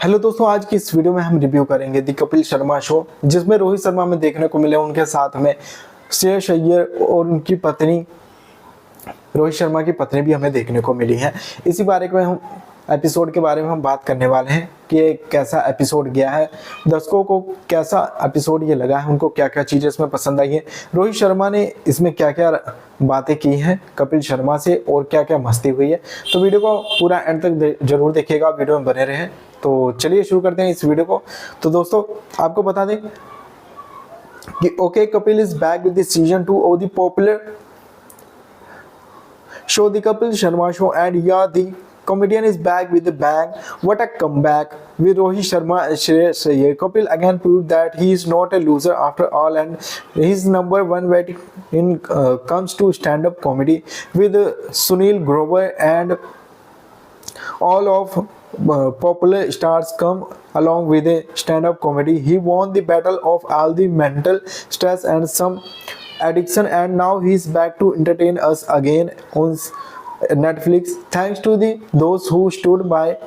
Hello दोस्तों, आज की इस वीडियो में हम रिव्यू करेंगे दी कपिल शर्मा शो, जिसमें रोहित शर्मा में देखने को मिले। उनके साथ में श्रेयस अय्यर और उनकी पत्नी, रोहित शर्मा की पत्नी भी हमें देखने को मिली है। इसी बारे में हम एपिसोड के बारे में हम बात करने वाले हैं कि ये कैसा एपिसोड गया है, दर्शकों को कैसा एपिसोड ये लगा है, उनको क्या क्या चीज़ें इसमें पसंद आई है, रोहित शर्मा ने इसमें क्या क्या बातें की हैं कपिल शर्मा से और क्या क्या मस्ती हुई है। तो वीडियो को पूरा एंड तक जरूर देखिएगा, वीडियो में बने रहें। तो चलिए शुरू करते हैं इस वीडियो को। तो दोस्तों, आपको बता दें कि okay Kapil is back with the season 2 of the popular show the Kapil Sharma show, and yeah, the comedian is back with a bang. What a comeback with Rohit Sharma and Shreyas Iyer. Kapil again proved that he is not a loser after all, and his number one waiting in comes to stand-up comedy with Sunil Grover and all of popular stars come along with a stand-up comedy. He won the battle of all the mental stress and some addiction, and now he's back to entertain us again on Netflix. Thanks to those who stood by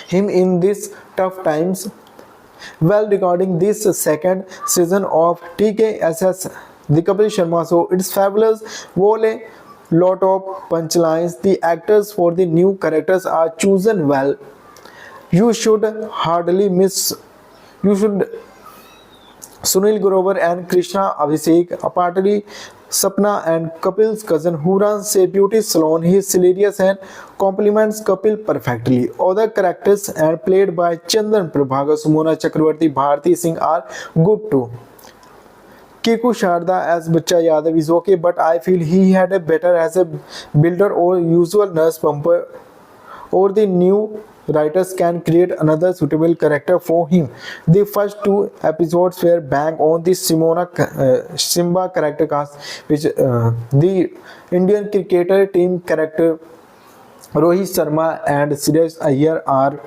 him in these tough times. Well, regarding this second season of TKSS, the Kapil Sharma show, it's fabulous. Whole a lot of punchlines. The actors for the new characters are chosen well. You should hardly miss. You should Sunil Grover and Krishna Abhishek, partly Sapna and Kapil's cousin who runs a beauty salon. He is hilarious and compliments Kapil perfectly. Other characters and played by Chandan Prabhakar, Sumona Chakravarti, Bharti Singh are good too. Kiku Sharda as Bachcha Yadav is okay, but I feel he had a better as a builder or usual nurse pumper, or the new writers can create another suitable character for him. The first two episodes were bang on the Simba character cast, which the Indian cricketer team character Rohit Sharma and Shreyas Iyer are.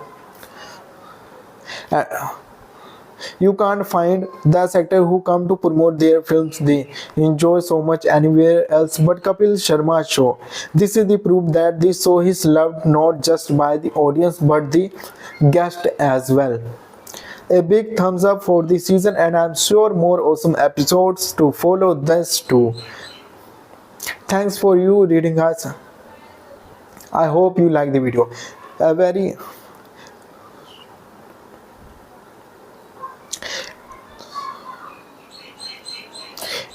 You can't find the actor who come to promote their films they enjoy so much anywhere else but Kapil Sharma show. This is the proof that this show is loved not just by the audience but the guest as well. A big thumbs up for the season, and I'm sure more awesome episodes to follow this too. Thanks for you reading, guys. I hope you like the video. A very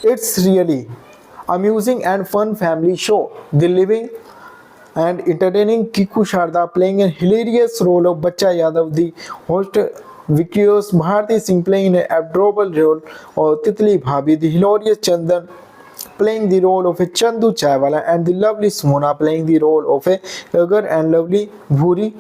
It's really amusing and fun family show. The living and entertaining Kiku Sharda playing a hilarious role of Bachcha Yadav, the host Vikyos Bharti Singh playing an adorable role of Titli Bhabhi, the hilarious Chandan playing the role of a Chandu Chaiwala, and the lovely Sumona playing the role of a younger and lovely Bhuri.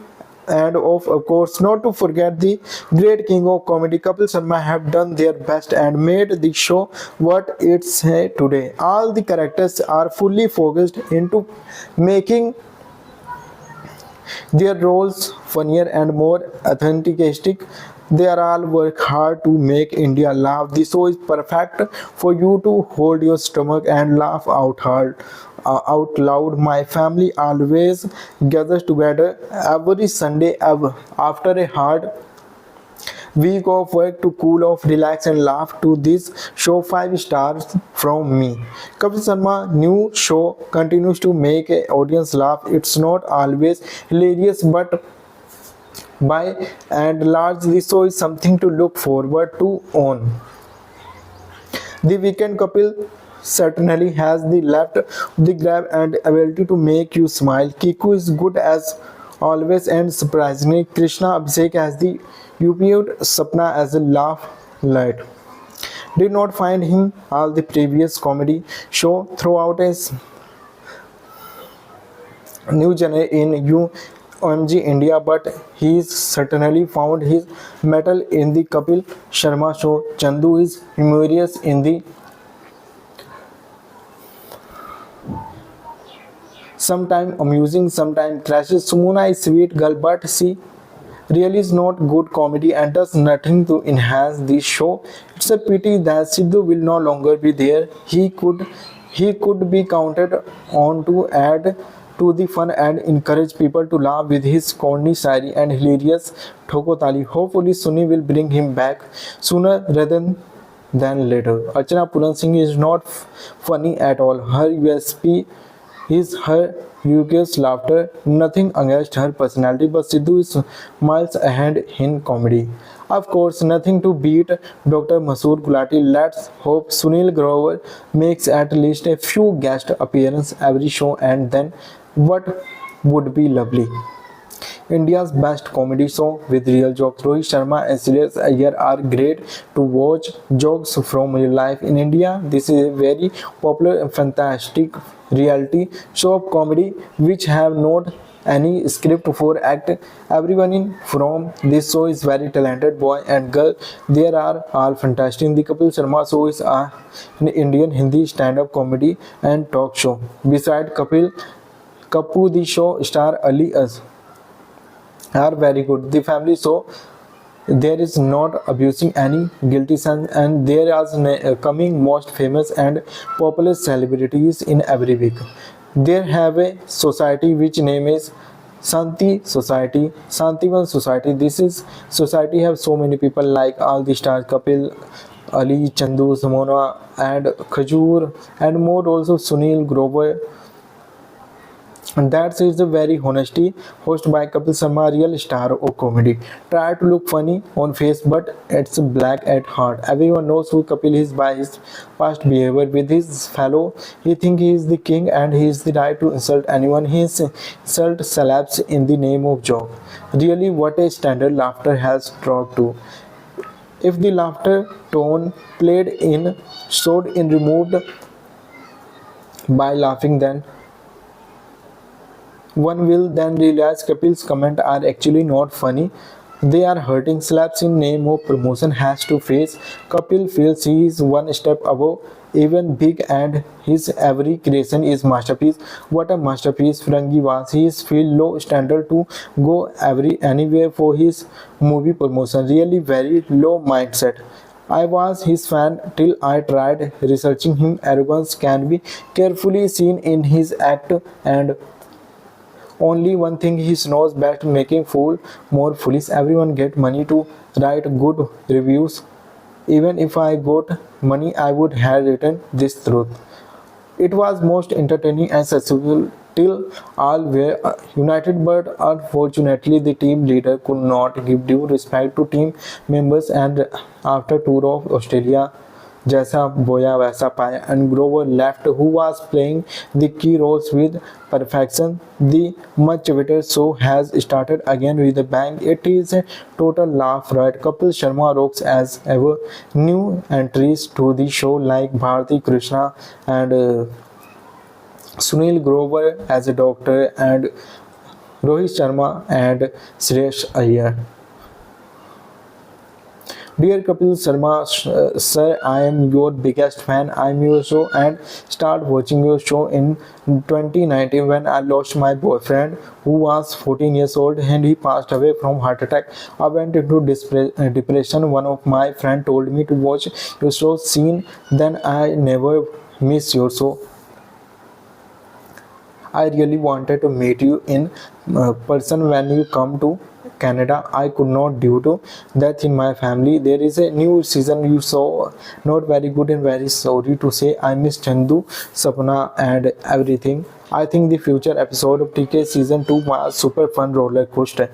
And of course, not to forget the great king of comedy Kapil Sharma have done their best and made the show what it's today. All the characters are fully focused into making their roles funnier and more authentic. They are all work hard to make India laugh. The show is perfect for you to hold your stomach and laugh out loud. My family always gathers together every Sunday after a hard week of work to cool off, relax and laugh to this show. 5 stars from me. Kapil Sharma new show continues to make a audience laugh. It's not always hilarious but by and large this show is something to look forward to on the weekend. Kapil certainly has the left the grab and ability to make you smile. Kiku is good as always and surprisingly Krishna Abhishek has the UP'd Sapna as a laugh light. Did not find him all the previous comedy show throughout his new genre in OMG India, but he certainly found his mettle in the Kapil Sharma show. Chandu is humorous in the sometimes amusing, sometimes crashes. Sumona is sweet girl, but she really is not good comedy and does nothing to enhance the show. It's a pity that Sidhu will no longer be there. He could be counted on to add to the fun and encourage people to laugh with his corny Shayari and hilarious ठोको-ताली. Hopefully Sunny will bring him back sooner rather than later. Archana Puran Singh is not funny at all. Her USP is her ubiquitous laughter. Nothing against her personality, but Sidhu is miles ahead in comedy. Of course, nothing to beat Dr. Masoor Gulati. Let's hope Sunil Grover makes at least a few guest appearances every show, and then what would be lovely. India's best comedy show with real jokes. Rohit Sharma and Shreyas Iyer are great to watch jokes from real life in India. This is a very popular and fantastic reality show of comedy which have not any script for act. Everyone in from this show is very talented, boy and girl. They are all fantastic. The Kapil Sharma show is an Indian Hindi stand-up comedy and talk show. Beside Kapoor, the show star Ali are very good. The family show there is not abusing any guilty sons, and there are coming most famous and popular celebrities in every week. They have a society which name is Santi Society, Santivan Society. This is society have so many people like all the stars Kapil, Ali, Chandu, Samona and Khajur and more, also Sunil Grover. And that is the very honesty hosted by Kapil Sharma, real star of comedy. Try to look funny on face, but it's black at heart. Everyone knows who Kapil is by his past behavior with his fellow. He thinks he is the king and he is the right to insult anyone. He insults celebs in the name of joke. Really, what a standard laughter has dropped to. If the laughter tone played in showed in removed by laughing, then one will then realize Kapil's comments are actually not funny. They are hurting. Slaps in name of promotion has to face. Kapil feels he is one step above, even big, and his every creation is masterpiece. What a masterpiece Frangi was. He is feel low standard to go anywhere for his movie promotion. Really very low mindset. I was his fan till I tried researching him. Arrogance can be carefully seen in his act, and only one thing he knows best, making fool more foolish. Everyone get money to write good reviews. Even if I got money, I would have written this truth. It was most entertaining and successful till all were united, but unfortunately the team leader could not give due respect to team members, and after tour of Australia, जैसा बोया वैसा पाया, and Grover left, who was playing the key roles with perfection. The much awaited show has started again with a bang. It is a total laugh ride. Kapil Sharma rocks as ever. New entries to the show like Bharti Krishna and Sunil Grover as a doctor, and Rohit Sharma and Shreyas Iyer. Dear Kapil Sharma, sir, I am your biggest fan. I am your show and start watching your show in 2019 when I lost my boyfriend who was 14 years old and he passed away from heart attack. I went into depression. One of my friend told me to watch your show scene. Then I never miss your show. I really wanted to meet you in person when you come to Canada. I could not due to death in my family. There is a new season you saw, not very good, and very sorry to say I miss Chandu, Sapna and everything. I think the future episode of TK season 2 was super fun roller coaster.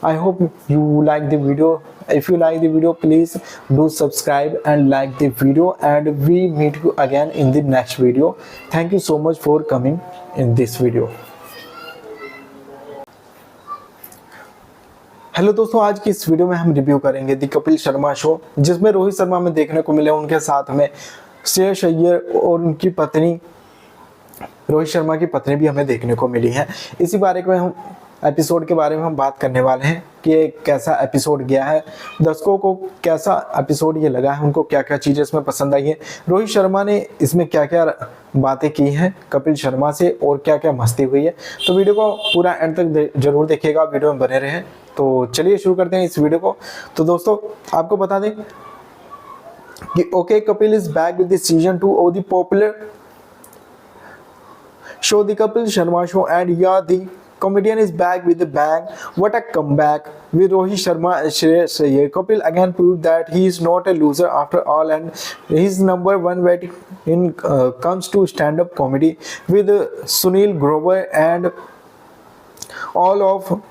I hope you like the video. If you like the video, please do subscribe and like the video, and we meet you again in the next video. Thank you so much for coming in this video. Hello दोस्तों, आज की इस video में हम review करेंगे the Kapil Sharma show, जिसमें रोहित शर्मा में देखने को मिले, उनके साथ में श्रेयस अय्यर और उनकी पत्नी, रोहित शर्मा की पत्नी भी हमें देखने को मिली है। इसी बारे में हम एपिसोड के बारे में हम बात करने वाले हैं कि ये कैसा एपिसोड गया है, दर्शकों को कैसा एपिसोड ये लगा है, उनको क्या क्या चीज़ें इसमें पसंद आई है, रोहित शर्मा ने इसमें क्या क्या बातें की हैं कपिल शर्मा से और क्या क्या मस्ती हुई है। तो वीडियो को पूरा एंड तक जरूर देखिएगा, वीडियो में बने रहें। तो चलिए शुरू करते हैं इस वीडियो को। तो दोस्तों आपको बता दें कि okay Kapil is back with the season 2 of the popular show, the Kapil Sharma show, and yeah, the comedian is back with a bang. What a comeback! With Rohit Sharma and Shreyas Iyer, Kapil again proved that he is not a loser after all, and his number one weight in comes to stand-up comedy with Sunil Grover and all of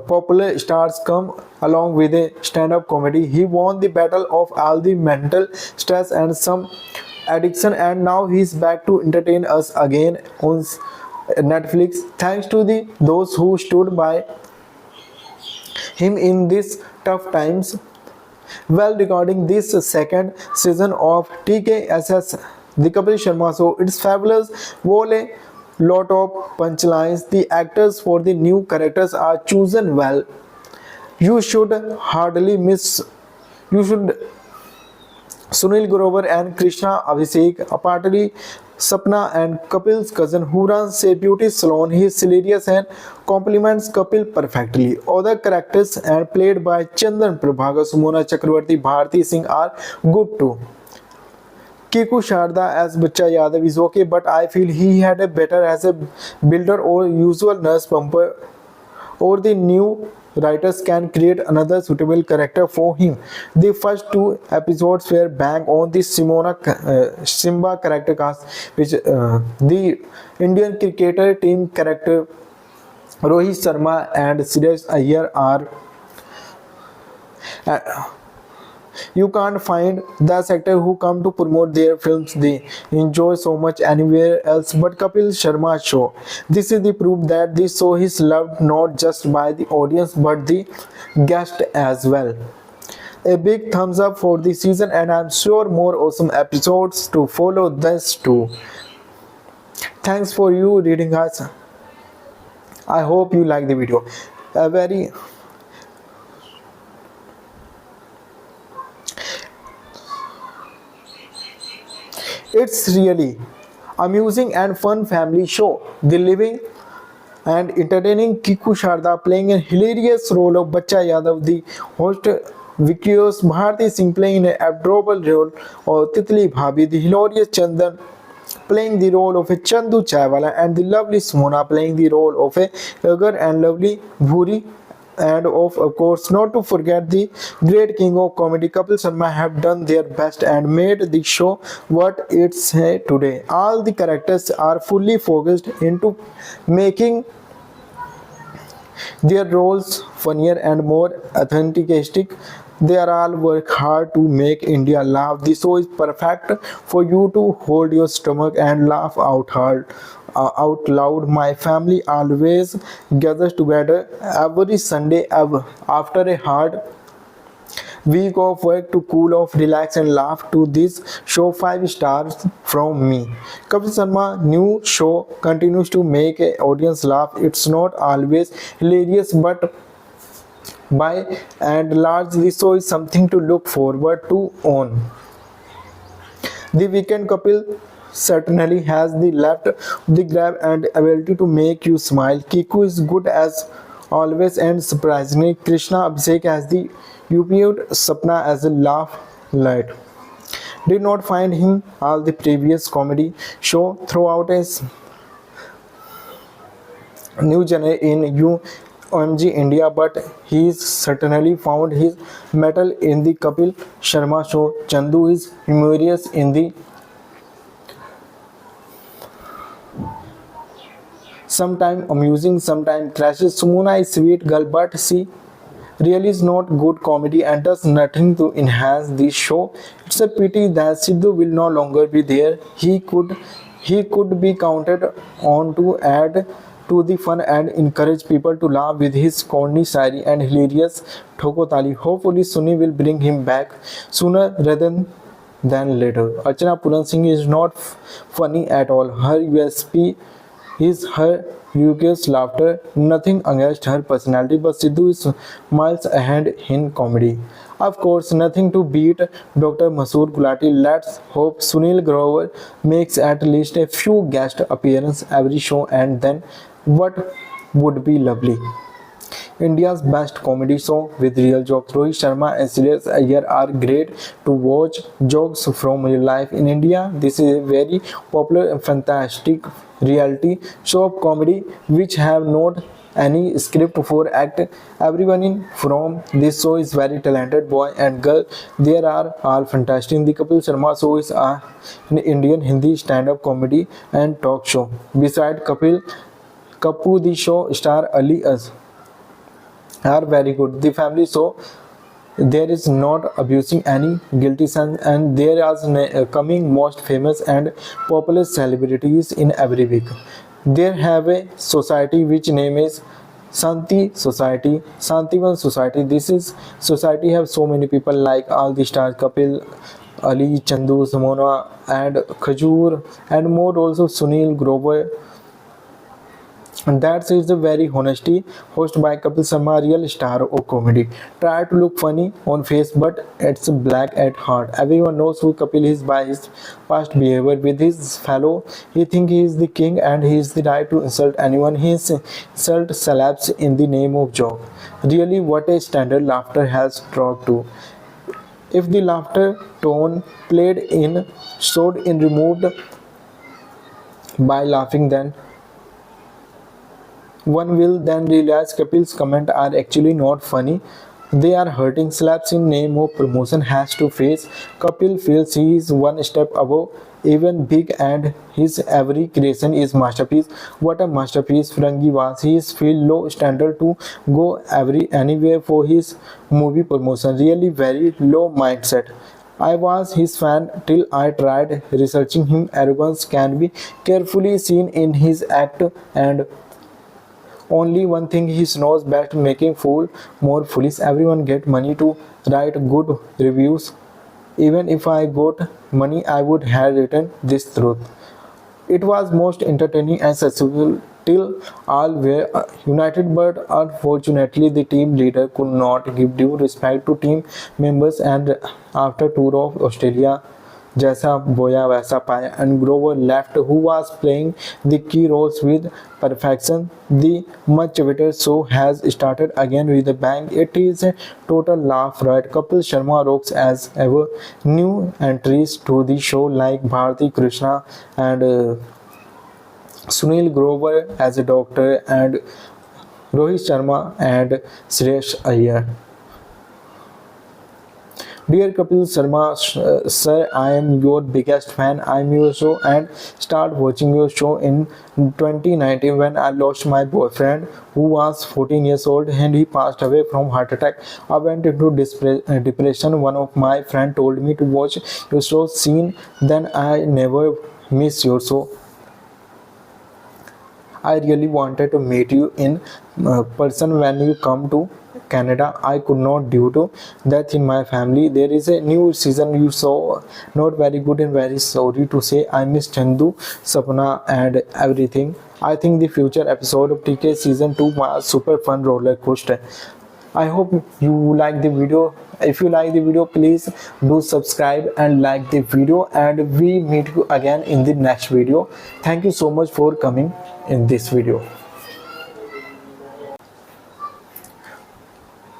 popular stars come along with a stand-up comedy. He won the battle of all the mental stress and some addiction, and now he's back to entertain us again on Netflix. Thanks to the those who stood by him in these tough times. Well, regarding this second season of TKSS, The Kapil Sharma Show, it's fabulous. Wole a lot of punchlines. The actors for the new characters are chosen well. You should hardly miss. You should Sunil Grover and Krishna Abhishek, Apatali Sapna and Kapil's cousin who runs a beauty salon. He is hilarious and compliments Kapil perfectly. Other characters and played by Chandan Prabhakar, Sumona Chakravarti, Bharti Singh are good too. Kiku Sharda as Bacha Yadav is okay, but I feel he had a better as a builder or usual nurse pumper, or the new writers can create another suitable character for him. The first two episodes were bang on the Simba character cast, which the Indian cricketer team character Rohit Sharma and Shreyas Iyer are. You can't find the actor who come to promote their films they enjoy so much anywhere else but Kapil Sharma show. This is the proof that this show is loved not just by the audience but the guest as well. A big thumbs up for the season, and I'm sure more awesome episodes to follow this too. Thanks for you reading us. I hope you like the video. A very It's really amusing and fun family show. The living and entertaining Kiku Sharda playing a hilarious role of Bacha Yadav, the host Vickyos Bharti Singh playing an adorable role of Titli Bhabhi, the hilarious Chandan playing the role of a Chandu Chaiwala, and the lovely Smona playing the role of a younger and lovely Bhuri, and of course not to forget the great king of comedy Kapil Sharma have done their best and made the show what it's today. All the characters are fully focused into making their roles funnier and more authentic. They are all work hard to make India laugh. The show is perfect for you to hold your stomach and laugh out loud. My family always gathers together every Sunday after a hard week of work to cool off, relax and laugh to this show. 5 stars from me. Kapil Sharma new show continues to make a audience laugh. It's not always hilarious but by and large the show is something to look forward to on the weekend. Kapil certainly has the left the grab and ability to make you smile. Kiku is good as always and surprisingly Krishna Abhishek as the UPU'd Sapna as a laugh light. Did not find him all the previous comedy show throughout his new genre in UMG India, but he certainly found his mettle in the Kapil Sharma show. Chandu is humorous in the sometimes amusing, sometimes crashes. Sumuna is sweet girl, but she really is not good comedy and does nothing to enhance the show. It's a pity that Sidhu will no longer be there. He could be counted on to add to the fun and encourage people to laugh with his corny shayari and hilarious Thokotali. Hopefully Suni will bring him back sooner rather than later. Archana Puran Singh is not funny at all. Her USP is her Yuki's laughter, nothing against her personality, but Sidhu is miles ahead in comedy. Of course, nothing to beat Dr. Masoor Gulati. Let's hope Sunil Grover makes at least a few guest appearances every show, and then what would be lovely. India's best comedy show with real jokes. Rohit Sharma and Shreyas Iyer are great to watch jokes from real life in India. This is a very popular and fantastic reality show of comedy which have not any script for act. Everyone in from this show is very talented boy and girl. They are all fantastic. The Kapil Sharma show is an Indian Hindi stand-up comedy and talk show. Beside Kapoor, the show star Ali are very good. The family show there is not abusing any guilty son and there are coming most famous and popular celebrities in every week. There have a society which name is Santivan Society. This is society have so many people like all the stars Kapil, Ali, Chandu, Samona and Khajur and more also Sunil Grover. And that is the very honesty hosted by Kapil Sharma, real star of comedy. Try to look funny on face, but it's black at heart. Everyone knows who Kapil is by his past behavior with his fellow. He thinks he is the king and he is the right to insult anyone. He insult celebs in the name of joke. Really, what a standard laughter has dropped to. If the laughter tone played in showed in removed by laughing, then one will then realize Kapil's comments are actually not funny. They are hurting. Slaps in name of promotion has to face. Kapil feels he is one step above, even big, and his every creation is masterpiece. What a masterpiece Frangi was. He is feel low standard to go anywhere for his movie promotion. Really very low mindset. I was his fan till I tried researching him. Arrogance can be carefully seen in his act and only one thing he knows best, making fool more foolish. Everyone get money to write good reviews. Even if I got money, I would have written this truth. It was most entertaining and successful till all were united, but unfortunately the team leader could not give due respect to team members and after tour of Australia जैसा बोया वैसा पाया and Grover left who was playing the key roles with perfection. The much awaited show has started again with a bang. It is a total laugh ride. Kapil Sharma rocks as ever. New entries to the show like Bharti Krishna and Sunil Grover as a doctor and Rohit Sharma and Shreyas Iyer. Dear Kapil Sharma, sir, I am your biggest fan. I am your show and start watching your show in 2019 when I lost my boyfriend who was 14 years old and he passed away from heart attack. I went into depression. One of my friend told me to watch your show scene. Then I never miss your show. I really wanted to meet you in person when you come to Canada. I could not due to death in my family. There is a new season you saw, not very good and very sorry to say. I miss Chandu, Sapna and everything. I think the future episode of TK season 2 was super fun roller coaster. I hope you like the video. If you like the video, please do subscribe and like the video, and we meet you again in the next video. Thank you so much for coming in this video.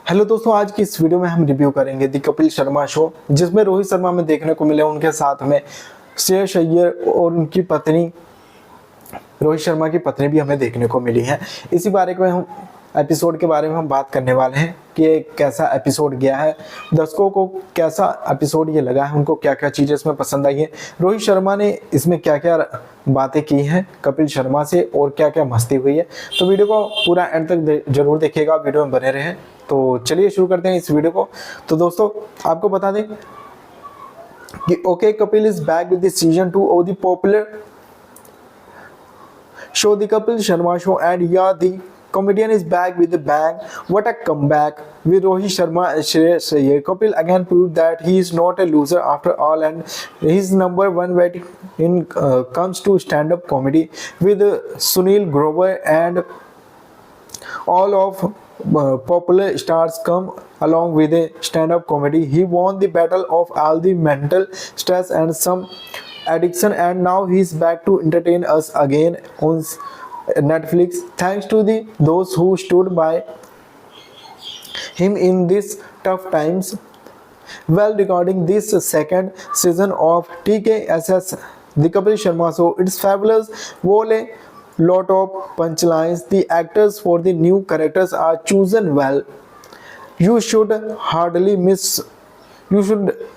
Hello दोस्तों, आज की इस video में हम review करेंगे the Kapil Sharma show, जिसमें रोहित शर्मा में देखने को मिले, उनके साथ में श्रेयस अय्यर और उनकी पत्नी, रोहित शर्मा की पत्नी भी हमें देखने को मिली है। इसी बारे में हम एपिसोड के बारे में हम बात करने वाले हैं कि कैसा एपिसोड गया है, दर्शकों को कैसा एपिसोड ये लगा है, उनको क्या क्या चीज़ें इसमें पसंद आई है, रोहित शर्मा ने इसमें क्या क्या बातें की हैं कपिल शर्मा से और क्या क्या मस्ती हुई है। तो वीडियो को पूरा एंड तक जरूर देखिएगा, वीडियो में बने रहें। तो चलिए शुरू करते हैं इस वीडियो को। तो दोस्तों आपको बता दें कि okay Kapil is back with the season 2 of the popular show the Kapil Sharma show and या the comedian is back with a bang. What a comeback with Rohit Sharma and Shreyas Iyer. Kapil again proved that he is not a loser after all, and he's number one when it comes to stand-up comedy with Sunil Grover and all of popular stars come along with a stand-up comedy. He won the battle of all the mental stress and some addiction, and now he's back to entertain us again on Netflix. Thanks to those who stood by him in these tough times. Well, regarding this second season of TKSS, the Kapil Sharma show, it's fabulous. Wole lot of punchlines. The actors for the new characters are chosen well. You should hardly miss. You should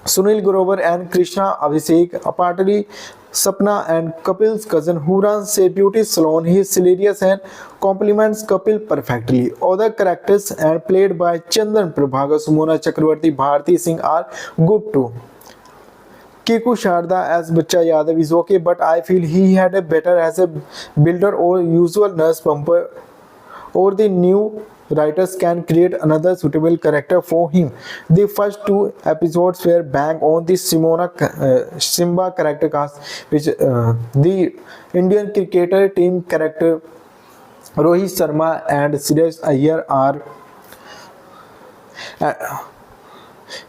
Sunil Grover and Krishna Abhishek, apparently Sapna and Kapil's cousin who runs a beauty salon. He is hilarious and compliments Kapil perfectly. Other characters and played by Chandan Prabhakar, Sumona Chakravarti, Bharti Singh are good too. Kiku Sharda as Bacha Yadav is okay, but I feel he had a better as a builder or usual nurse pumper, or the new writers can create another suitable character for him. The first two episodes were bang on the Simba character cast, which the Indian cricketer team character Rohit Sharma and Suresh Iyer are.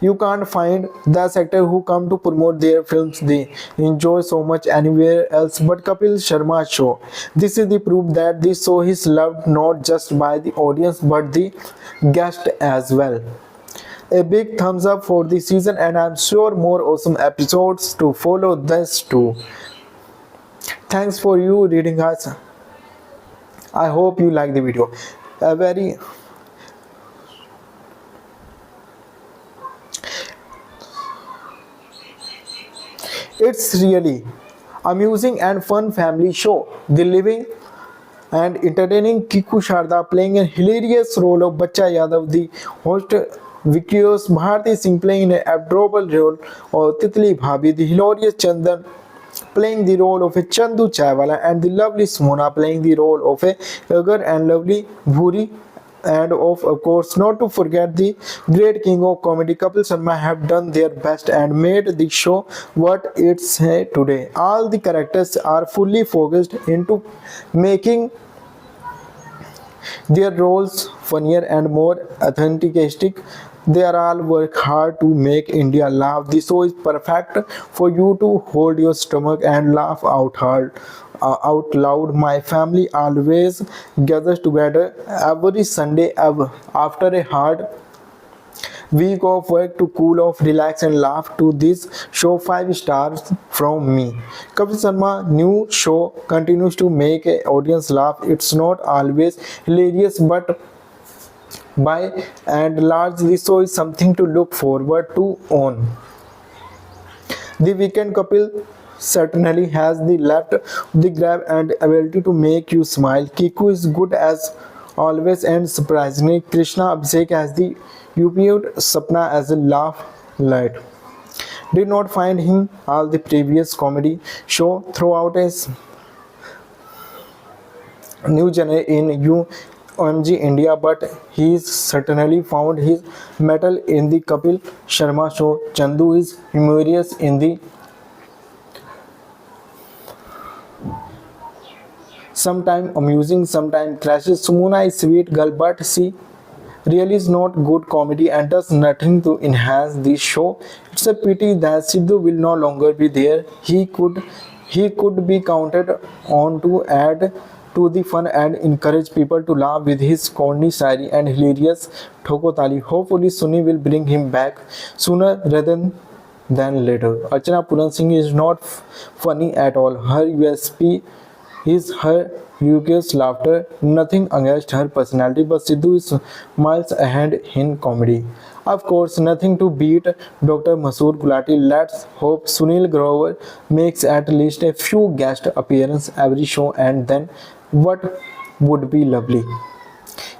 You can't find the actor who come to promote their films they enjoy so much anywhere else but Kapil Sharma show. This is the proof that this show is loved not just by the audience but the guest as well. A big thumbs up for the season, and I'm sure more awesome episodes to follow this too. Thanks for you reading us. I hope you like the video. A very It's really amusing and fun family show. The living and entertaining Kiku Sharda playing a hilarious role of Bacha Yadav, the host Vikyos Bharti Singh playing an adorable role of Titli Bhabhi, the hilarious Chandan playing the role of a Chandu Chaiwala, and the lovely Smona playing the role of a Agar and lovely Bhuri, and of course not to forget the great king of comedy Kapil Sharma have done their best and made the show what it's today. All the characters are fully focused into making their roles funnier and more authentic. They are all work hard to make India laugh. The show is perfect for you to hold your stomach and laugh out loud. My family always gathers together every Sunday after a hard week of work to cool off, relax and laugh to this show. 5 stars from me. Kapil Sharma new show continues to make a audience laugh. It's not always hilarious but by and large this show is something to look forward to on the weekend. Kapil certainly has the left the grab and ability to make you smile. Kiku is good as always and surprisingly Krishna Abhishek as the UPU'd Sapna as a laugh light. Did not find him all the previous comedy show throughout his new genre in UMG India, but he certainly found his mettle in the Kapil Sharma show. Chandu is humorous in the sometimes amusing, sometimes crashes. Sumuna is sweet girl, but she really is not good comedy and does nothing to enhance the show. It's a pity that Sidhu will no longer be there. He could be counted on to add to the fun and encourage people to laugh with his corny shayari and hilarious Thokotali. Hopefully Suni will bring him back sooner rather than later. Archana Puran Singh is not funny at all. Her USP is her ubiquitous laughter, nothing against her personality, but Sidhu is miles ahead in comedy. Of course, nothing to beat Dr. Masoor Gulati. Let's hope Sunil Grover makes at least a few guest appearances every show, and then what would be lovely.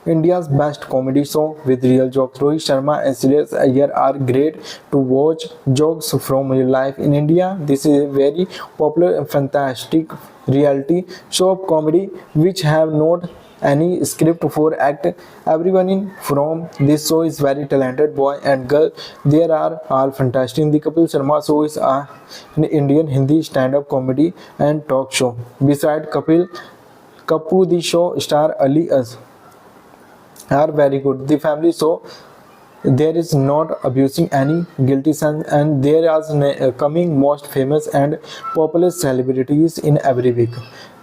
India's best comedy show with real jokes. Rohit Sharma and Suresh Iyer are great to watch jokes from real life in India. This is a very popular and fantastic reality show of comedy which have not any script for act. Everyone in from this show is very talented, boy and girl. They are all fantastic. The Kapil Sharma show is an Indian Hindi stand-up comedy and talk show. Beside Kapu, the show star Ali are very good. The family show there is not abusing any guilty sons, and there are coming most famous and popular celebrities in every week.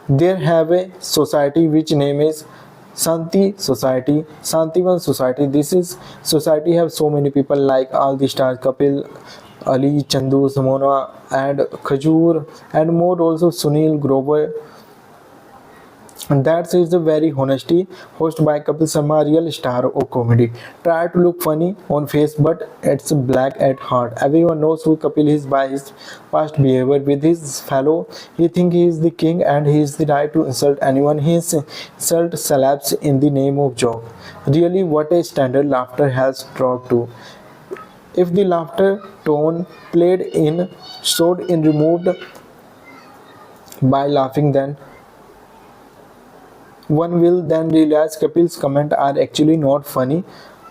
They have a society which name is Santi Society, Santivan Society. This is society have so many people like all the stars Kapil, Ali, Chandu, Samona, and Khajur, and more also Sunil Grover. And that is the very honesty hosted by Kapil Sharma, real star of comedy. Try to look funny on face, but it's black at heart. Everyone knows who Kapil is by his past behavior with his fellow. He thinks he is the king and he is the right to insult anyone. He insult celebs in the name of joke. Really, what a standard laughter has dropped to. If the laughter tone played in showed in removed by laughing, then one will then realize Kapil's comments are actually not funny.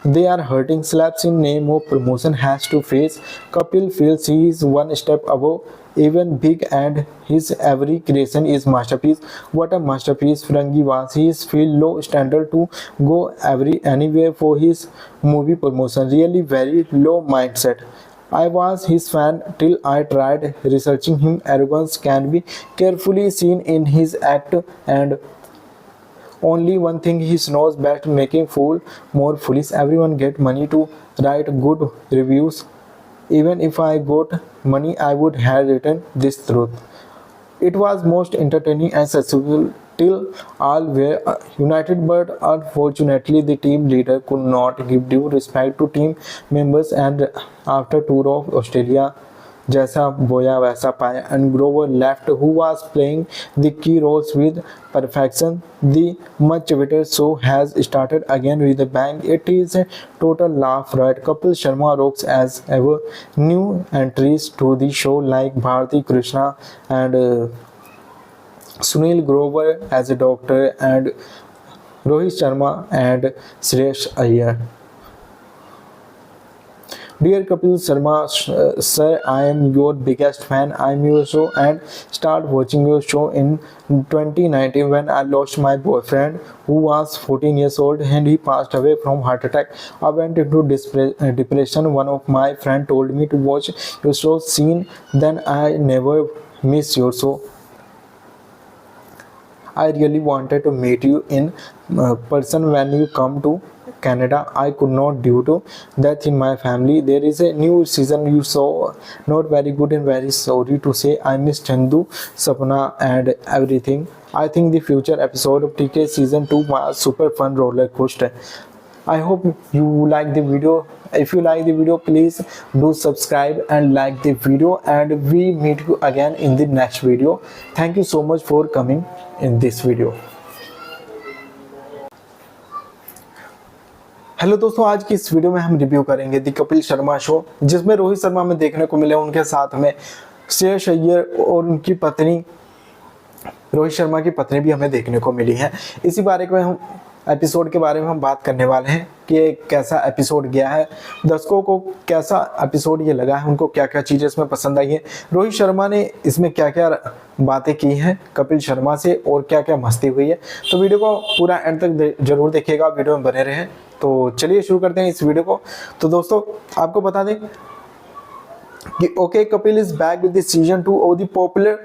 They are hurting. Slaps in name of promotion has to face. Kapil feels he is one step above, even big, and his every creation is masterpiece. What a masterpiece Frangi was. He is feel low standard to go anywhere for his movie promotion. Really very low mindset. I was his fan till I tried researching him. Arrogance can be carefully seen in his act, and only one thing he knows best, making fool more foolish. Everyone get money to write good reviews. Even if I got money, I would have written this truth. It was most entertaining and successful till all were united, but unfortunately the team leader could not give due respect to team members, and after tour of Australia, जैसा बोया वैसा पाया, and Grover left, who was playing the key roles with perfection. The much awaited show has started again with a bang. It is a total laugh ride. Kapil Sharma rocks as ever. New entries to the show like Bharti Krishna and Sunil Grover as a doctor, and Rohit Sharma and Suresh Iyer. Dear Kapil Sharma, sir, I am your biggest fan. I am your show and start watching your show in 2019 when I lost my boyfriend who was 14 years old and he passed away from heart attack. I went into depression. One of my friend told me to watch your show scene. Then I never miss your show. I really wanted to meet you in person when you come to Canada. I could not due to death in my family. There is a new season you saw, not very good and very sorry to say. I miss Chandu, Sapna and everything. I think the future episode of TK season 2 was super fun roller coaster. I hope you like the video. If you like the video, please do subscribe and like the video, and we meet you again in the next video. Thank you so much for coming in this video. Hello दोस्तों, आज की इस video में हम review करेंगे the Kapil Sharma show, जिसमें रोहित शर्मा हमें देखने को मिले, उनके साथ में श्रेयस अय्यर और उनकी पत्नी, रोहित शर्मा की पत्नी भी हमें देखने को मिली है। इसी बारे में हम एपिसोड के बारे में हम बात करने वाले हैं कि कैसा एपिसोड गया है, दर्शकों को कैसा एपिसोड ये लगा है, उनको क्या क्या चीज़ें इसमें पसंद आई है, रोहित शर्मा ने इसमें क्या क्या बातें की हैं कपिल शर्मा से और क्या क्या मस्ती हुई है। तो वीडियो को पूरा एंड तक जरूर देखिएगा, वीडियो में बने रहें। तो चलिए शुरू करते हैं इस वीडियो को। तो दोस्तों आपको बता दें कि okay Kapil is back with the season 2 of the popular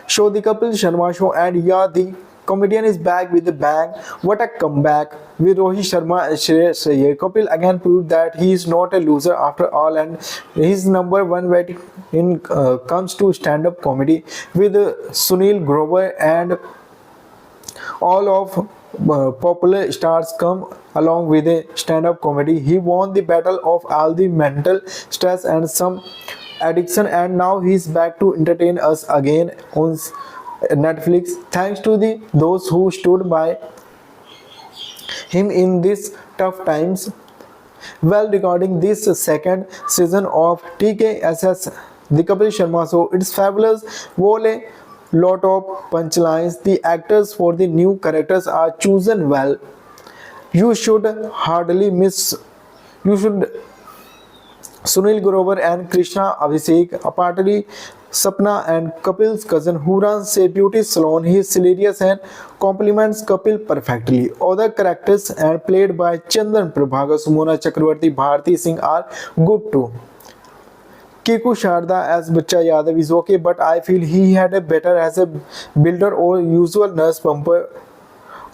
show the Kapil Sharma show, and या the comedian is back with a bang. What a comeback with Rohit Sharma and Shreyas Iyer. Kapil again proved that he is not a loser after all, and his number one weight in comes to stand-up comedy with Sunil Grover and all of popular stars come along with a stand-up comedy. He won the battle of all the mental stress and some addiction, and now he's back to entertain us again on Netflix. Thanks to those who stood by him in these tough times. Well, regarding this second season of TKSS, the Kapil Sharma show, it's fabulous. Wole lot of punchlines. The actors for the new characters are chosen well. You should hardly miss. You should Sunil Grover and Krishna Abhishek, apparently Sapna and Kapil's cousin who runs a beauty salon. He is hilarious and compliments Kapil perfectly. Other characters and played by Chandan Prabhakar, Sumona Chakravarti, Bharti Singh are good too. Kiku Sharda as Bacha Yadav is okay, but I feel he had a better as a builder or usual nurse pumper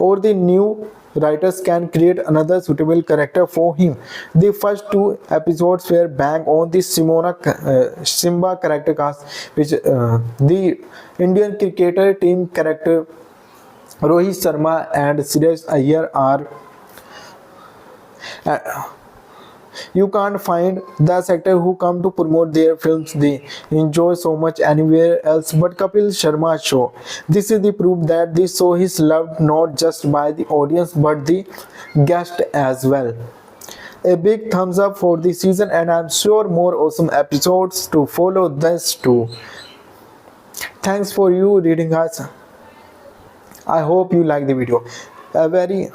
or the new writers can create another suitable character for him. The first two episodes were bang on the Simba character cast, which the Indian cricketer team character Rohit Sharma and Suresh Iyer are. Uh, you can't find the actor who come to promote their films they enjoy so much anywhere else but Kapil Sharma show. This is the proof that this show is loved not just by the audience but the guest as well. A big thumbs up for the season and I'm sure more awesome episodes to follow this too. Thanks for you reading us. I hope you like the video. A very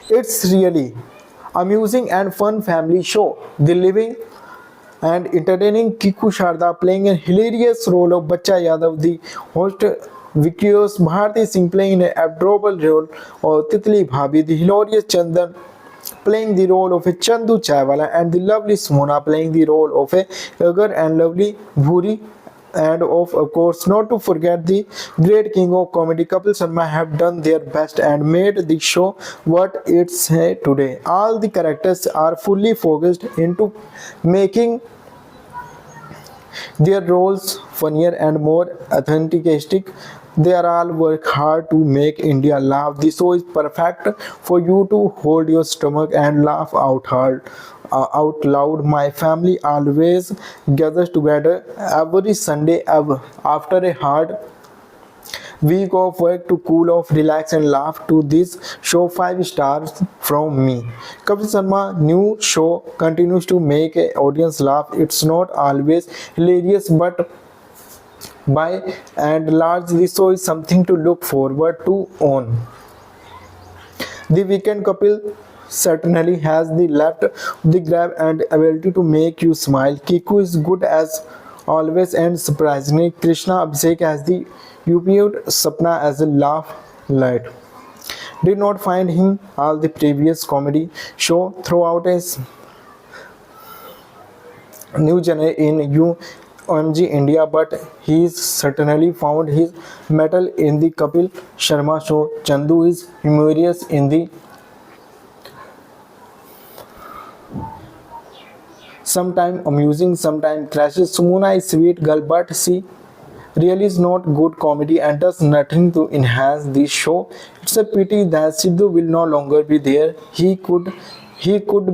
It's really amusing and fun family show. The living and entertaining Kiku Sharda playing a hilarious role of Bacha Yadav, the host Vikios Bharti Singh playing an adorable role of Titli Bhabhi, the hilarious Chandan playing the role of a Chandu Chaiwala and the lovely Smona playing the role of a Agar and lovely Bhuri, and of course not to forget the great king of comedy Kapil Sharma have done their best and made the show what it's today. All the characters are fully focused into making their roles funnier and more authentic. They are all work hard to make India laugh. The show is perfect for you to hold your stomach and laugh out loud. My family always gathers together every Sunday after a hard week of work to cool off, relax and laugh to this show. 5 stars from me. Kapil Sharma new show continues to make a audience laugh. It's not always hilarious but by and large this show is something to look forward to on the weekend. Kapil certainly has the left the grab and ability to make you smile. Kiku is good as always and surprisingly Krishna Abhishek as the UPU'd Sapna as a laugh light. Did not find him all the previous comedy show throughout his new genre in UMG India, but he certainly found his mettle in the Kapil Sharma show. Chandu is humorous in the sometimes amusing, sometimes crashes. Sumuna is sweet girl, but she really is not good comedy and does nothing to enhance this show. It's a pity that Sidhu will no longer be there. He could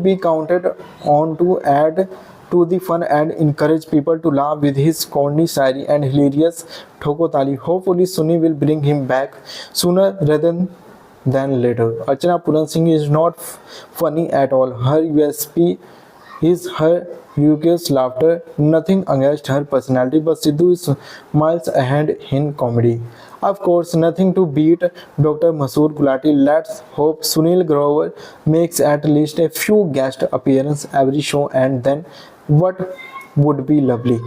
be counted on to add to the fun and encourage people to laugh with his corny shayari and hilarious Thokotali. Hopefully Suni will bring him back sooner rather than later. Archana Puran Singh is not funny at all. Her USP is her ubiquitous laughter, nothing against her personality, but Sidhu is miles ahead in comedy. Of course, nothing to beat Dr. Masoor Gulati. Let's hope Sunil Grover makes at least a few guest appearances every show, and then what would be lovely.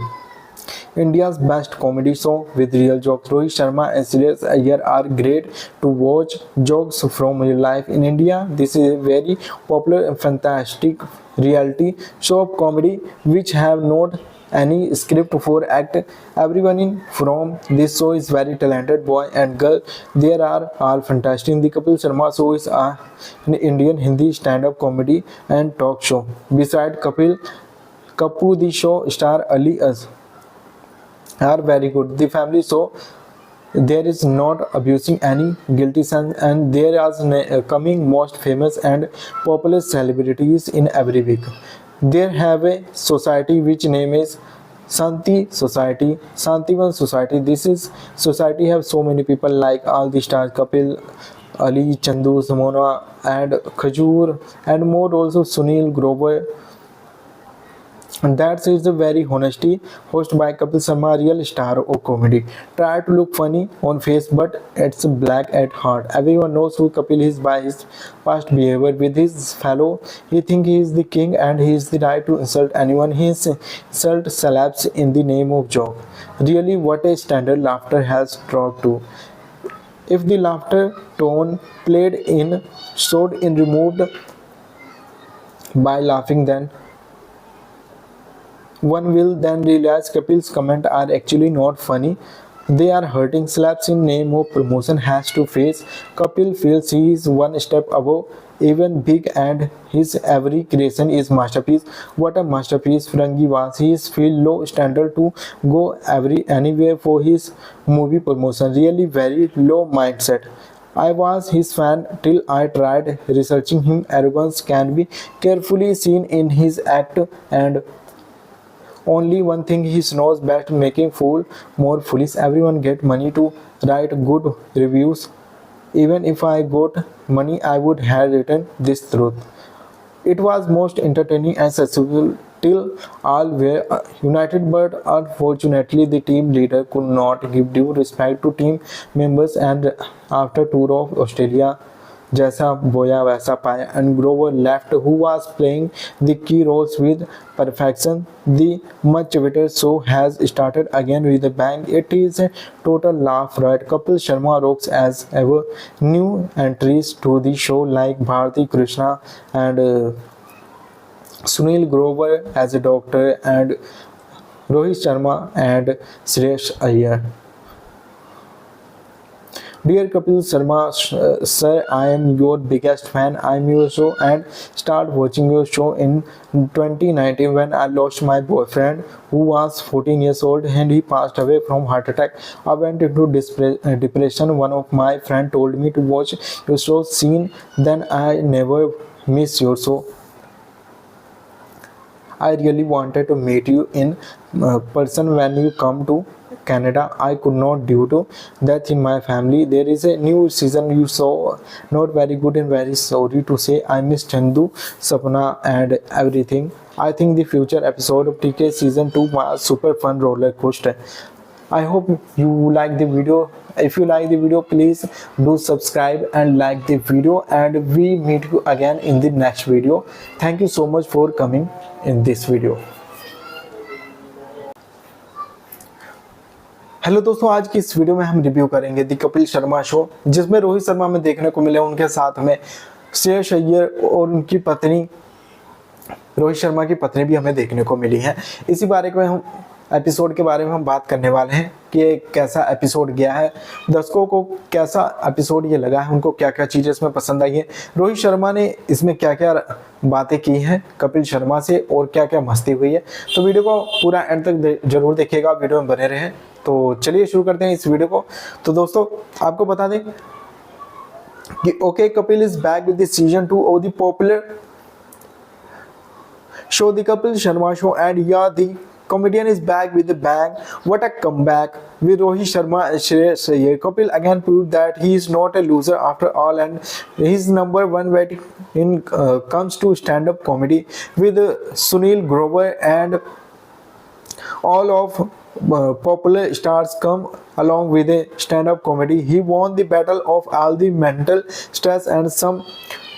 India's best comedy show with real jokes. Rohit Sharma and Suresh Iyer are great to watch jokes from real life in India. This is a very popular and fantastic reality show of comedy which have not any script for act. Everyone in from this show is very talented, boy and girl. They are all fantastic. The Kapil Sharma show is an Indian Hindi stand-up comedy and talk show. Beside Kapu, the show star Ali are very good. The family show there is not abusing any guilty son and there are coming most famous and popular celebrities in every week. They have a society which name is Santivan Society. This is society have so many people like all the stars Kapil, Ali, Chandu, Samona and Khajur and more also Sunil Grover. And that is the very honesty host by Kapil Sharma, real star of comedy. Try to look funny on face, but it's black at heart. Everyone knows who Kapil is by his past behavior with his fellow. He thinks he is the king and he is the right to insult anyone. He insult celebs in the name of joke. Really, what a standard laughter has dropped to. If the laughter tone played in showed in removed by laughing, then One will then realize Kapil's comments are actually not funny. They are hurting. Slaps in name of promotion has to face. Kapil feels he is one step above, even big, and his every creation is masterpiece. What a masterpiece Frangi was. He is feel low standard to go anywhere for his movie promotion. Really very low mindset. I was his fan till I tried researching him. Arrogance can be carefully seen in his act, and only one thing he knows best, making fool more foolish. Everyone get money to write good reviews. Even if I got money, I would have written this truth. It was most entertaining and successful till all were united, but unfortunately the team leader could not give due respect to team members, and after tour of Australia, जैसा बोया वैसा पाया, and Grover left, who was playing the key roles with perfection. The much better show has started again with a bang. It is a total laugh ride. Kapil Sharma rocks as ever. New entries to the show like Bharti Krishna and Sunil Grover as a doctor, and Rohit Sharma and Suresh Iyer. Dear Kapil Sharma, sir, I am your biggest fan. I am your show and start watching your show in 2019 when I lost my boyfriend who was 14 years old and he passed away from heart attack. I went into depression. One of my friend told me to watch your show scene. Then I never miss your show. I really wanted to meet you in person when you come to Canada. I could not due to death in my family. There is a new season you saw, not very good and very sorry to say. I miss Chandu, Sapna and everything. I think the future episode of TK season 2 was super fun roller coaster. I hope you like the video. If you like the video, please do subscribe and like the video, and we meet you again in the next video. Thank you so much for coming in this video. Hello दोस्तों, आज की इस video में हम review करेंगे दी Kapil Sharma show, जिसमें रोहित शर्मा में देखने को मिले, उनके साथ में श्रेयस अय्यर और उनकी पत्नी, रोहित शर्मा की पत्नी भी हमें देखने को मिली है। इसी बारे में हम एपिसोड के बारे में हम बात करने वाले हैं कि कैसा एपिसोड गया है, दर्शकों को कैसा एपिसोड ये लगा है, उनको क्या क्या चीज़ें इसमें पसंद आई है, रोहित शर्मा ने इसमें क्या क्या बातें की हैं कपिल शर्मा से और क्या क्या मस्ती हुई है। तो वीडियो को पूरा एंड तक जरूर देखिएगा, वीडियो में बने रहें। तो चलिए शुरू करते हैं इस वीडियो को। तो दोस्तों आपको बता दें कि okay Kapil is back with the season 2 of the popular show the Kapil Sharma show, and या the comedian is back with a bang. What a comeback with Rohit Sharma and Shreyas Iyer. Kapil again proved that he is not a loser after all, and his number one weight in comes to stand-up comedy with Sunil Grover and all of popular stars come along with a stand-up comedy. He won the battle of all the mental stress and some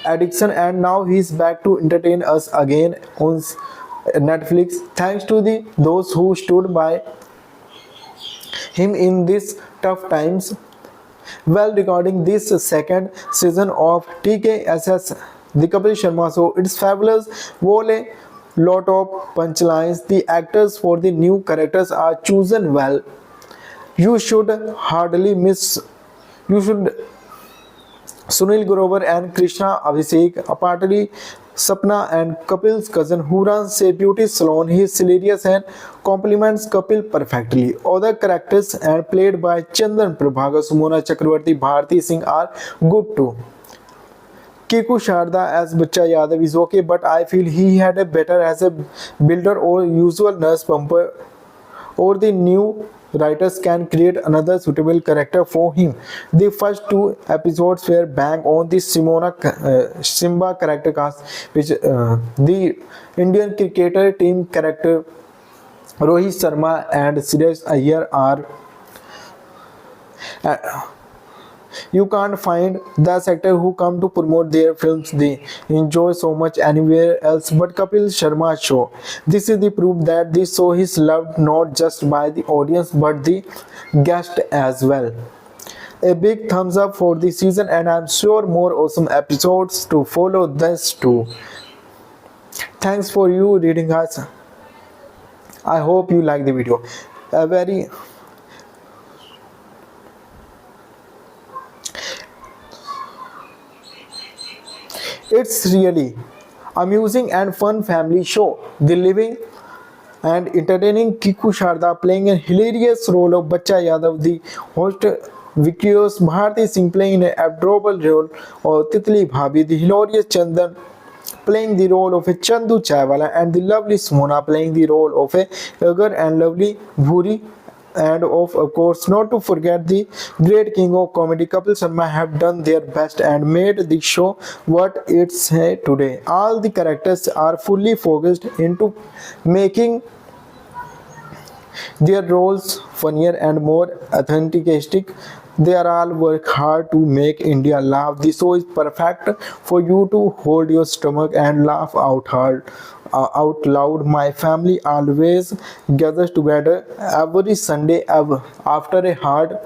addiction, and now he is back to entertain us again on Netflix. Thanks to those who stood by him in these tough times. Well, regarding this second season of TKSS, the Kapil Sharma show, it's fabulous. Wole a lot of punchlines. The actors for the new characters are chosen well. You should hardly miss. You should Sunil Grover and Krishna Abhishek, apparently Sapna and Kapil's cousin who runs a beauty salon. He is hilarious and compliments Kapil perfectly. Other characters and played by Chandan Prabhakar, Sumona Chakravarti, Bharti Singh are good too. Kiku Sharda as Bacha Yadav is okay, but I feel he had a better as a builder or usual nurse pumper, or the new writers can create another suitable character for him. The first two episodes were bang on the Simba character cast, which the Indian cricketer team character Rohit Sharma and Shreyas Iyer are. You can't find the actor who come to promote their films they enjoy so much anywhere else but Kapil Sharma show. This is the proof that this show is loved not just by the audience but the guest as well. A big thumbs up for the season, and I'm sure more awesome episodes to follow this too. Thanks for you reading us. I hope you like the video. A very It's really amusing and fun family show. The living and entertaining Kiku Sharda playing a hilarious role of Bacha Yadav, the host Vikios Bharti Singh playing an adorable role of Titli Bhabi, the hilarious Chandan playing the role of a Chandu Chaiwala, and the lovely Smona playing the role of a Agar and lovely Bhuri, and of course not to forget the great king of comedy Kapil Sharma have done their best and made the show what it's today. All the characters are fully focused into making their roles funnier and more authentic. They are all work hard to make India laugh. The show is perfect for you to hold your stomach and laugh out loud. My family always gathers together every Sunday after a hard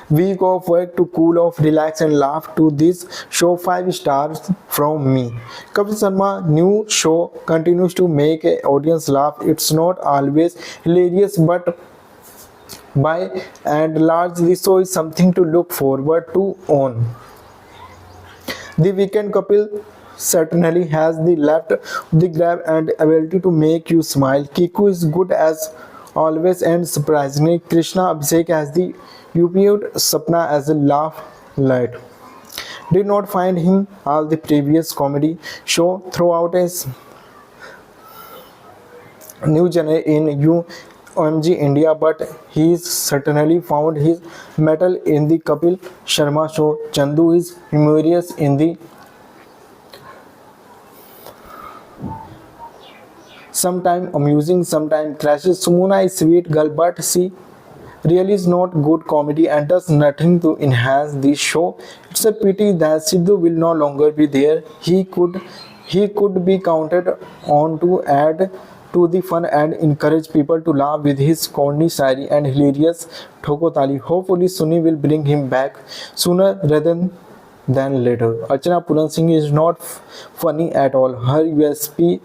week of work to cool off, relax, and laugh to this show. 5 stars from me. Kapil Sharma new show continues to make a audience laugh. It's not always hilarious, but by and large, this show is something to look forward to on the weekend. Kapil certainly has the left the grab and ability to make you smile. Kiku is good as always and surprisingly. Krishna Abhishek as the Upute Sapna as a laugh light. Did not find him all the previous comedy show throughout his new genre in UMG India, but he certainly found his mettle in the Kapil Sharma show. Chandu is humorous in the sometimes amusing, sometimes crashes. Sumuna is sweet girl, but she really is not good comedy and does nothing to enhance the show. It's a pity that Sidhu will no longer be there. He could be counted on to add to the fun and encourage people to laugh with his corny shayari and hilarious Thokotali. Hopefully Suni will bring him back sooner rather than later. Archana Puran Singh is not funny at all. Her USP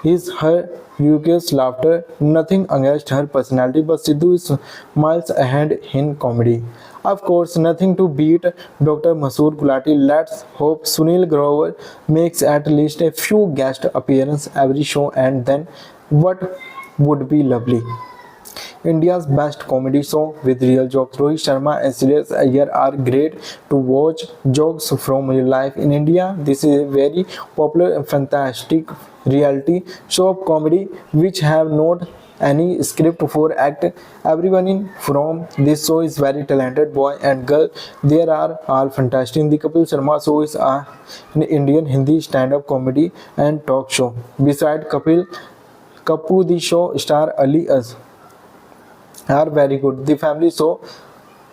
is her ubiquitous laughter, nothing against her personality, but Sidhu is miles ahead in comedy. Of course, nothing to beat Dr. Masoor Gulati. Let's hope Sunil Grover makes at least a few guest appearances every show, and then what would be lovely. India's best comedy show with real jokes. Rohit Sharma and Shreyas Iyer are great to watch jokes from real life in India. This is a very popular and fantastic reality show of comedy which have not any script for act. Everyone in from this show is very talented, boy and girl. They are all fantastic. The Kapil Sharma show is an Indian Hindi stand-up comedy and talk show. Beside Kapu, the show star Ali are very good. The family show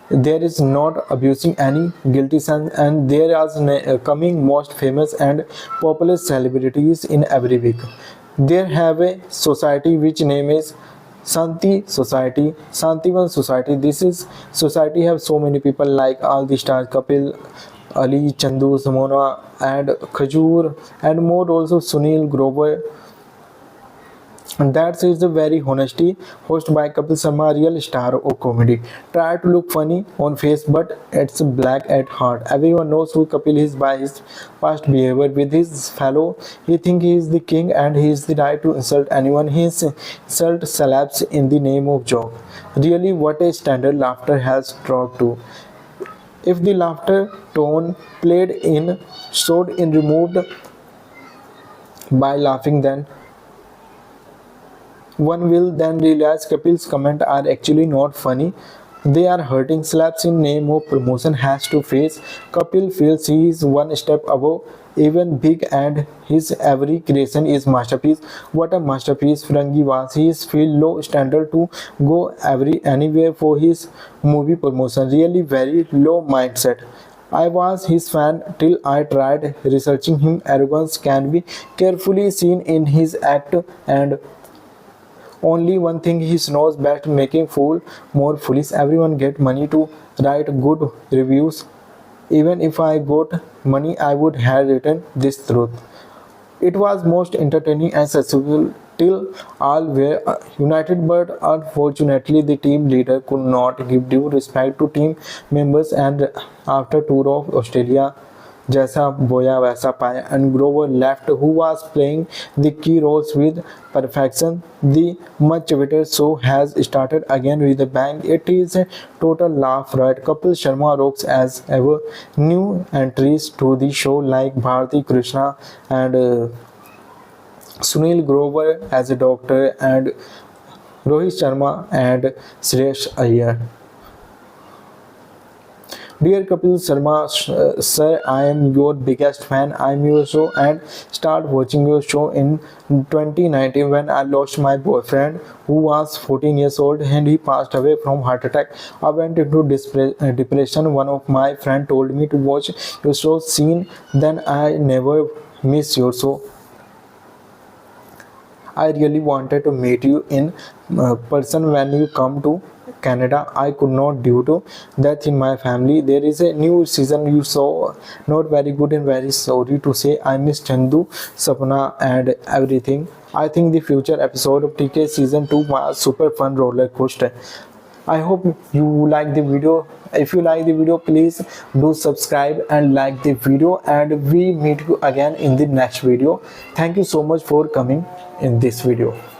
there is not abusing any guilty son, and there are coming most famous and popular celebrities in every week. They have a society which name is Santivan Society. This is society have so many people like all the stars Kapil, Ali, Chandu, Samona, and Khajur, and more also Sunil Grover. And that is the very honesty hosted by Kapil Sharma, real star of comedy. Try to look funny on face, but it's black at heart. Everyone knows who Kapil is by his past behavior with his fellow. He thinks he is the king and he is the right to insult anyone. He insults celebs in the name of joke. Really, what a standard laughter has dropped to. If the laughter tone played in showed in removed by laughing, then one will then realize Kapil's comments are actually not funny. They are hurting. Slaps in name of promotion has to face. Kapil feels he is one step above, even big, and his every creation is masterpiece. What a masterpiece Frangi was. He is feel low standard to go anywhere for his movie promotion. Really very low mindset. I was his fan till I tried researching him. Arrogance can be carefully seen in his act, and only one thing he knows best, making fool more foolish. Everyone get money to write good reviews. Even if I got money, I would have written this truth. It was most entertaining and successful till all were united, but unfortunately the team leader could not give due respect to team members, and after tour of Australia, जैसा बोया वैसा पाया, and Grover left, who was playing the key roles with perfection. The much better show has started again with a bang. It is a total laugh, right? Kapil Sharma rocks as ever. New entries to the show like Bharti Krishna and Sunil Grover as a doctor, and Rohit Sharma and Suresh Iyer. Dear Kapil Sharma, sir, I am your biggest fan. I am your show and start watching your show in 2019 when I lost my boyfriend who was 14 years old and he passed away from heart attack. I went into depression. One of my friend told me to watch your show. Scene then I never miss your show. I really wanted to meet you in person when you come to Canada. I could not due to death in my family. There is a new season you saw, not very good and very sorry to say. I miss Chandu, Sapna and everything. I think the future episode of TK season 2 was super fun roller coaster. I hope you like the video. If you like the video, please do subscribe and like the video, and we meet you again in the next video. Thank you so much for coming in this video.